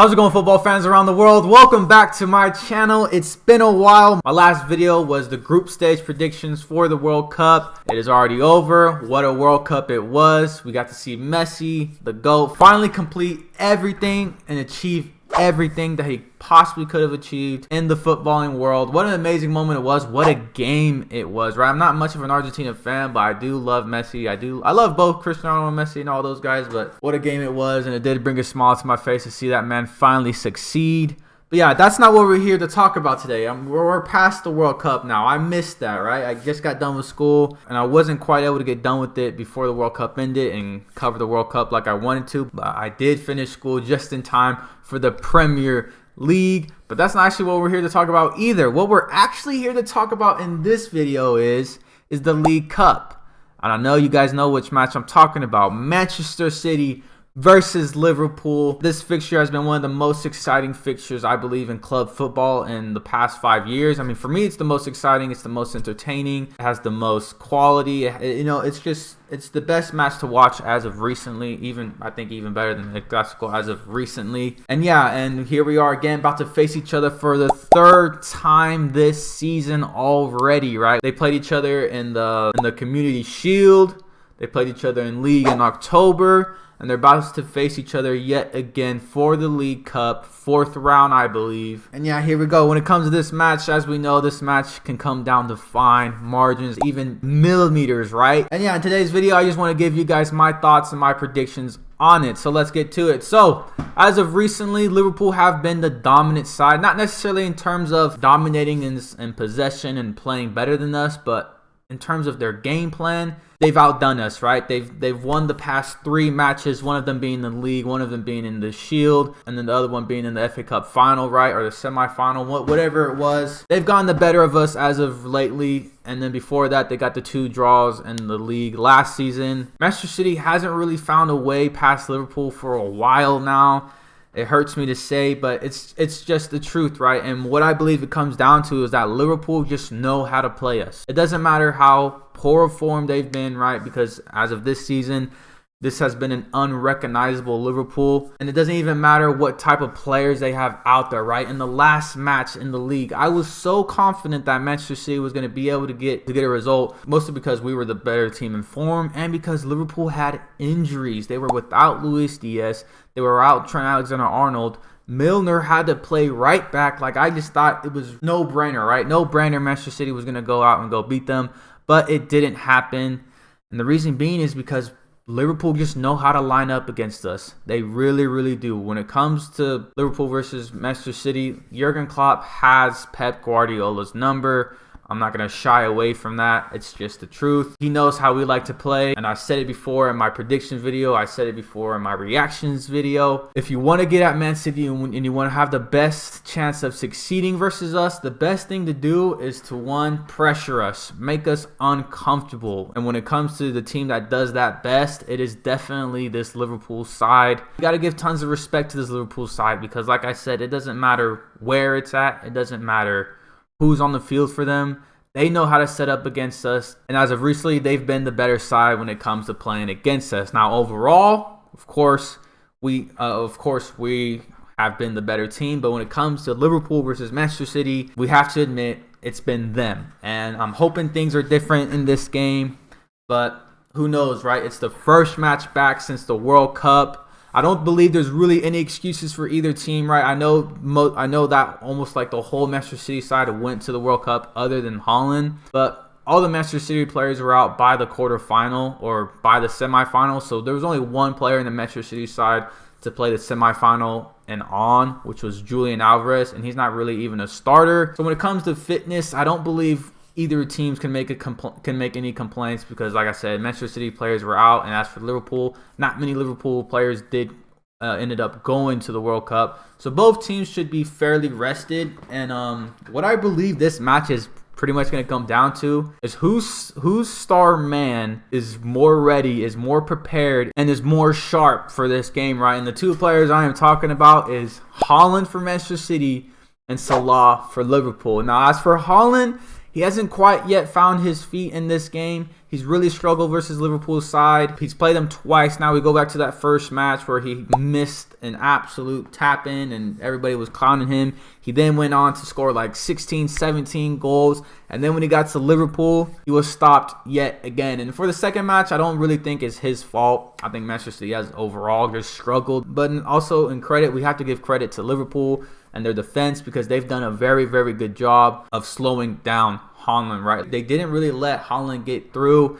How's it going, football fans around the world? Welcome back to my channel. It's been a while. My last video was the group stage predictions for the World Cup. It is already over. What a World Cup it was. We got to see Messi, the GOAT, finally complete everything and achieve everything that he possibly could have achieved in the footballing world. What an amazing moment it was. What a game it was, right? I'm not much of an Argentina fan, but I do love Messi. I love both Cristiano and Messi and all those guys, but what a game it was, and it did bring a smile to my face to see that man finally succeed. But yeah, that's not what we're here to talk about today. We're past the World Cup now. I missed that, right? I just got done with school, and I wasn't quite able to get done with it before the World Cup ended and cover the World Cup like I wanted to. But I did finish school just in time for the Premier League. But that's not actually what we're here to talk about either. What we're actually here to talk about in this video is the League Cup. And I know you guys know which match I'm talking about. Manchester City versus Liverpool. This fixture has been one of the most exciting fixtures, I believe, in club football in the past 5 years. I mean, for me, it's the most exciting. It's the most entertaining. It has the most quality. It's the best match to watch as of recently. I think even better than the Clasico as of recently. And yeah, and here we are again, about to face each other for the third time this season already, right? They played each other in the Community Shield. They played each other in League in October. And they're about to face each other yet again for the League Cup, fourth round, I believe. And yeah, here we go. When it comes to this match, as we know, this match can come down to fine margins, even millimeters, right? And yeah, in today's video, I just want to give you guys my thoughts and my predictions on it. So let's get to it. So as of recently, Liverpool have been the dominant side, not necessarily in terms of dominating in possession and playing better than us, but in terms of their game plan, they've outdone us, right? They've won the past 3 matches, one of them being in the league, one of them being in the Shield, and then the other one being in the FA Cup final, right? Or the semifinal, whatever it was. They've gotten the better of us as of lately, and then before that, they got the 2 draws in the league last season. Manchester City hasn't really found a way past Liverpool for a while now. It hurts me to say, but it's just the truth, right? And what I believe it comes down to is that Liverpool just know how to play us. It doesn't matter how poor form they've been, right? Because as of this season, this has been an unrecognizable Liverpool. And it doesn't even matter what type of players they have out there, right? In the last match in the league, I was so confident that Manchester City was going to be able to get a result, mostly because we were the better team in form and because Liverpool had injuries. They were without Luis Diaz. They were out Trent Alexander-Arnold. Milner had to play right back. Like, I just thought it was no-brainer, right? No-brainer Manchester City was going to go out and go beat them. But it didn't happen. And the reason being is because Liverpool just know how to line up against us. They really, really do. When it comes to Liverpool versus Manchester City, Jurgen Klopp has Pep Guardiola's number. I'm not going to shy away from that. It's just the truth. He knows how we like to play. And I said it before in my prediction video. I said it before in my reactions video. If you want to get at Man City and you want to have the best chance of succeeding versus us, the best thing to do is to, 1, pressure us, make us uncomfortable. And when it comes to the team that does that best, it is definitely this Liverpool side. You got to give tons of respect to this Liverpool side because, like I said, it doesn't matter where it's at. It doesn't matter who's on the field for them. They know how to set up against us. And as of recently, they've been the better side when it comes to playing against us. Now, overall, of course, we have been the better team. But when it comes to Liverpool versus Manchester City, we have to admit it's been them. And I'm hoping things are different in this game. But who knows, right? It's the first match back since the World Cup. I don't believe there's really any excuses for either team, right? I know that almost like the whole Manchester City side went to the World Cup other than Haaland, but all the Manchester City players were out by the quarterfinal or by the semifinal, so there was only one player in the Manchester City side to play the semifinal and on, which was Julian Alvarez, and he's not really even a starter. So when it comes to fitness, I don't believe either teams can make any complaints because, like I said, Manchester City players were out, and as for Liverpool, not many Liverpool players ended up going to the World Cup. So both teams should be fairly rested, and what I believe this match is pretty much going to come down to is whose star man is more ready, is more prepared, and is more sharp for this game, right? And the 2 players I am talking about is Haaland for Manchester City and Salah for Liverpool. Now, as for Haaland, he hasn't quite yet found his feet in this game. He's really struggled versus Liverpool's side. He's played them twice. Now we go back to that first match where he missed an absolute tap in and everybody was clowning him. He then went on to score like 16, 17 goals. And then when he got to Liverpool, he was stopped yet again. And for the second match, I don't really think it's his fault. I think Manchester City has overall just struggled. But also in credit, we have to give credit to Liverpool and their defense because they've done a very, very good job of slowing down Haaland, right? They didn't really let Haaland get through.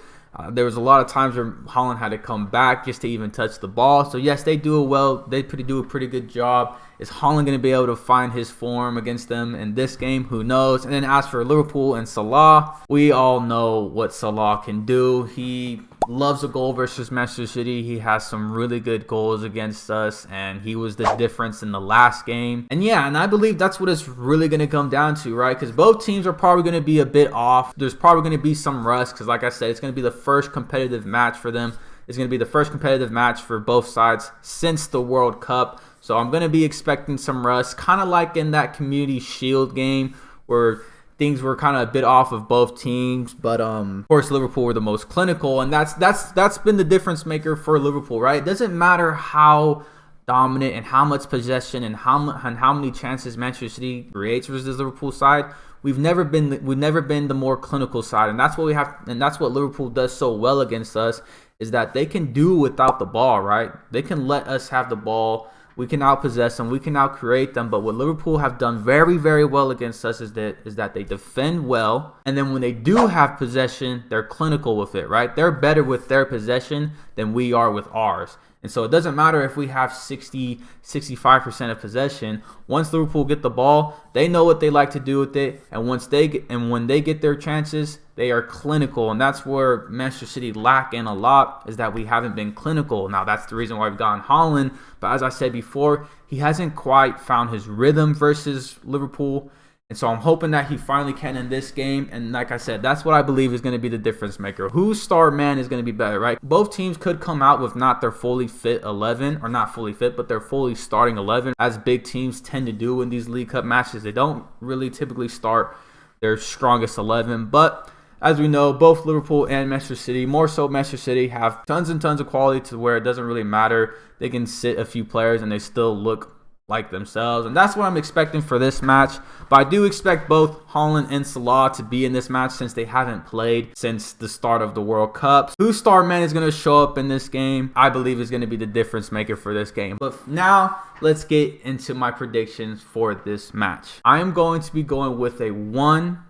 There was a lot of times where Haaland had to come back just to even touch the ball. So yes, they do it well. They do a pretty good job. Is Haaland going to be able to find his form against them in this game? Who knows? And then as for Liverpool and Salah, we all know what Salah can do. He loves a goal versus Manchester City. He has some really good goals against us, and he was the difference in the last game. And yeah, and I believe that's what it's really going to come down to, right? Because both teams are probably going to be a bit off. There's probably going to be some rust because, like I said, it's going to be the first competitive match for them. It's going to be the first competitive match for both sides since the World Cup. So I'm going to be expecting some rust, kind of like in that Community Shield game where things were kind of a bit off of both teams, but of course Liverpool were the most clinical, and that's been the difference maker for Liverpool, right? It doesn't matter how dominant and how much possession and how many chances Manchester City creates versus the Liverpool side. We've never been the more clinical side, and that's what we have, and that's what Liverpool does so well against us, is that they can do without the ball, right? They can let us have the ball. We can outpossess them. We can outcreate them. But what Liverpool have done very, very well against us is that they defend well. And then when they do have possession, they're clinical with it, right? They're better with their possession than we are with ours. And so it doesn't matter if we have 60, 65% of possession. Once Liverpool get the ball, they know what they like to do with it. And when they get their chances, they are clinical. And that's where Manchester City lack in a lot, is that we haven't been clinical. Now, that's the reason why we've gotten Haaland. But as I said before, he hasn't quite found his rhythm versus Liverpool. And so I'm hoping that he finally can in this game. And like I said, that's what I believe is going to be the difference maker. Whose star man is going to be better, right? Both teams could come out with not their fully fit 11, or not fully fit, but their fully starting 11, as big teams tend to do in these League Cup matches. They don't really typically start their strongest 11. But as we know, both Liverpool and Manchester City, more so Manchester City, have tons and tons of quality to where it doesn't really matter. They can sit a few players and they still look like themselves, and that's what I'm expecting for this match. But I do expect both Haaland and Salah to be in this match since they haven't played since the start of the World Cup. Whose star man is going to show up in this game, I believe, is going to be the difference maker for this game. But now let's get into my predictions for this match. I am going to be going with a 1-1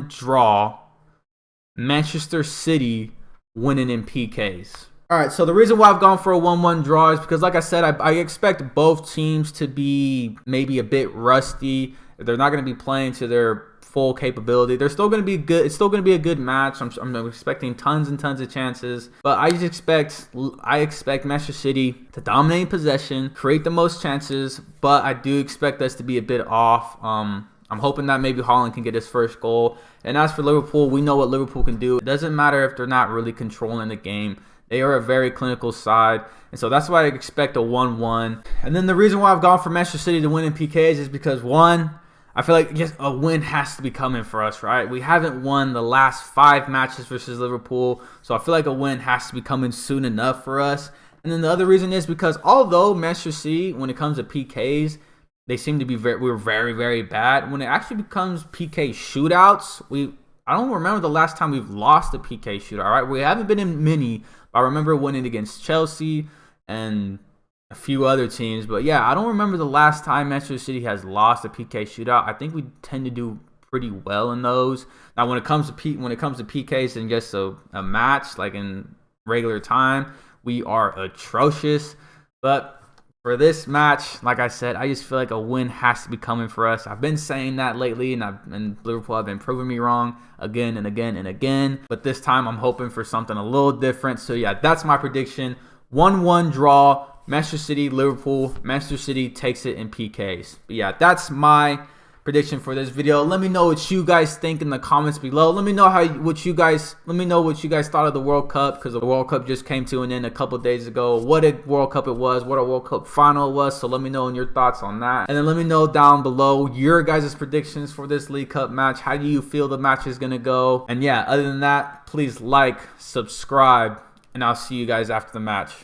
draw, Manchester City winning in PKs. All right, so the reason why I've gone for a 1-1 draw is because, like I said, I expect both teams to be maybe a bit rusty. They're not going to be playing to their full capability. They're still going to be good. It's still going to be a good match. I'm expecting tons and tons of chances, but I expect Manchester City to dominate possession, create the most chances, but I do expect us to be a bit off. I'm hoping that maybe Haaland can get his first goal. And as for Liverpool, we know what Liverpool can do. It doesn't matter if they're not really controlling the game. They are a very clinical side, and so that's why I expect a 1-1. And then the reason why I've gone for Manchester City to win in PKs is because, one, I feel like just a win has to be coming for us, right? We haven't won the last 5 matches versus Liverpool, so I feel like a win has to be coming soon enough for us. And then the other reason is because although Manchester City, when it comes to PKs, they seem to be we're very, very bad. When it actually becomes PK shootouts, I don't remember the last time we've lost a PK shootout, right? We haven't been in many. I remember winning against Chelsea and a few other teams. But yeah, I don't remember the last time Manchester City has lost a PK shootout. I think we tend to do pretty well in those. Now, when it comes to PKs and just a match, like in regular time, we are atrocious. But for this match, like I said, I just feel like a win has to be coming for us. I've been saying that lately, and Liverpool have been proving me wrong again and again and again. But this time, I'm hoping for something a little different. So yeah, that's my prediction. 1-1 draw, Manchester City, Liverpool. Manchester City takes it in PKs. But yeah, that's my prediction for this video. Let me know what you guys think in the comments below. Let me know what you guys thought of the World Cup, because the World Cup just came to an end a couple days ago. What a World Cup it was, what a World Cup final it was. So let me know your thoughts on that, and then let me know down below your guys' predictions for this League Cup match. How do you feel the match is gonna go? And yeah, other than that, please like, subscribe, and I'll see you guys after the match.